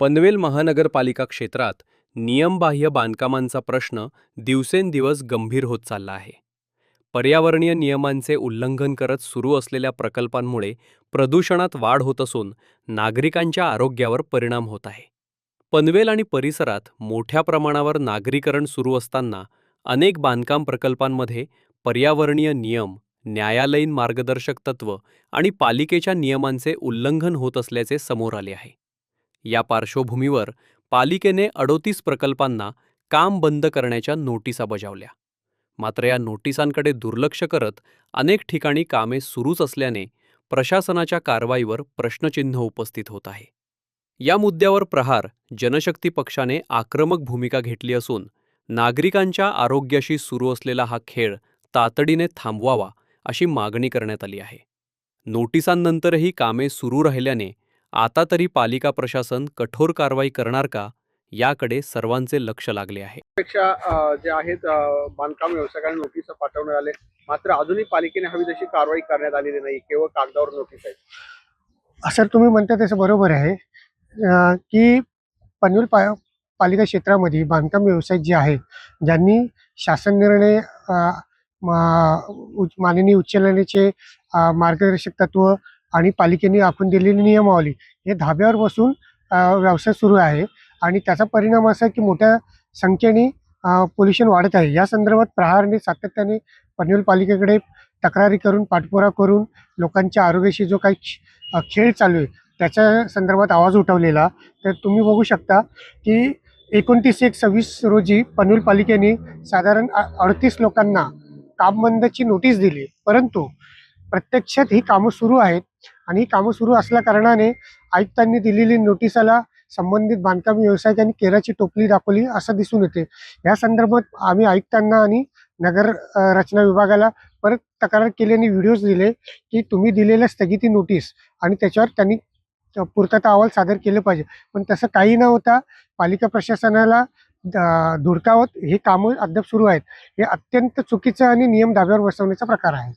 पनवेल महानगरपालिका क्षेत्रात नियमबाह्य बांधकामांचा प्रश्न दिवसेंदिवस गंभीर होत चालला आहे. पर्यावरणीय नियमांचे उल्लंघन करत सुरू असलेल्या प्रकल्पांमुळे प्रदूषणात वाढ होत असून नागरिकांच्या आरोग्यावर परिणाम होत आहे. पनवेल आणि परिसरात मोठ्या प्रमाणावर नागरीकरण सुरू असताना अनेक बांधकाम प्रकल्पांमध्ये पर्यावरणीय नियम, न्यायालयीन मार्गदर्शक तत्व आणि पालिकेच्या नियमांचे उल्लंघन होत असल्याचे समोर आले आहे. या पार्श्वभूमीवर पालिकेने 38 प्रकल्पांना काम बंद करण्याच्या नोटिसा बजावल्या. मात्र या नोटिसांकडे दुर्लक्ष करत अनेक ठिकाणी कामे सुरूच असल्याने प्रशासनाच्या कारवाईवर प्रश्नचिन्ह उपस्थित होत आहे. या मुद्द्यावर प्रहार जनशक्ती पक्षाने आक्रमक भूमिका घेतली असून नागरिकांच्या आरोग्याशी सुरू असलेला हा खेळ तातडीने थांबवावा अशी मागणी करण्यात आली आहे. नोटिसांनंतरही कामे सुरू राहिल्याने आता तरी पालिका प्रशासन कठोर कारवाई करणार का, याकडे सर्वांचे लक्ष लागले आहे. पेक्षा जे आहेत बांधकाम व्यावसायिकांना नोटीस पाठवण्यात आले, मात्र अजूनही पालिकेने हवी तशी कारवाई करण्यात आलेली नाही, केवळ कागदावर नोटीस आहे. सर, तुम्ही म्हणता तसं बरोबर आहे की पनवेल पालिका क्षेत्रामध्ये बांधकाम व्यावसायिक जे आहेत, ज्यांनी शासन निर्णय माननीय उच्च न्यायालयाचे मार्गदर्शक तत्व आणि पालिकेने आखून दिलेली नियमावली हे धाब्यावर बसून व्यवसाय सुरू आहे आणि त्याचा परिणाम असा की मोठ्या संख्येने पोल्युशन वाढत आहे. या संदर्भात प्रहारने सातत्याने पनवेल पालिकेकडे तक्रारी करून पाठपुरावा करून लोकांच्या आरोग्याशी जो काही खेळ चालू आहे त्याच्या संदर्भात आवाज उठवलेला. तर तुम्ही बघू शकता की 29/1/26 रोजी पनवेल पालिकेने साधारण 38 लोकांना काम बंदची नोटीस दिली, परंतु प्रत्यक्षात ही कामं सुरू आहेत आणि ही कामं सुरू असल्या कारणाने आयुक्तांनी दिलेली नोटिसाला संबंधित बांधकाम व्यावसायिकांनी केराची टोपली दाखवली असं दिसून येते. या संदर्भात आम्ही आयुक्तांना आणि नगर रचना विभागाला परत तक्रार केली आणि व्हिडिओज दिले की तुम्ही दिलेल्या स्थगिती नोटीस आणि त्याच्यावर त्यांनी पूर्तता अहवाल सादर केले पाहिजे. पण तसं काही न होता पालिका प्रशासनाला धुडकावत हे कामं अद्याप सुरू आहेत. हे अत्यंत चुकीचं आणि नियम धाब्यावर बसवण्याचा प्रकार आहे.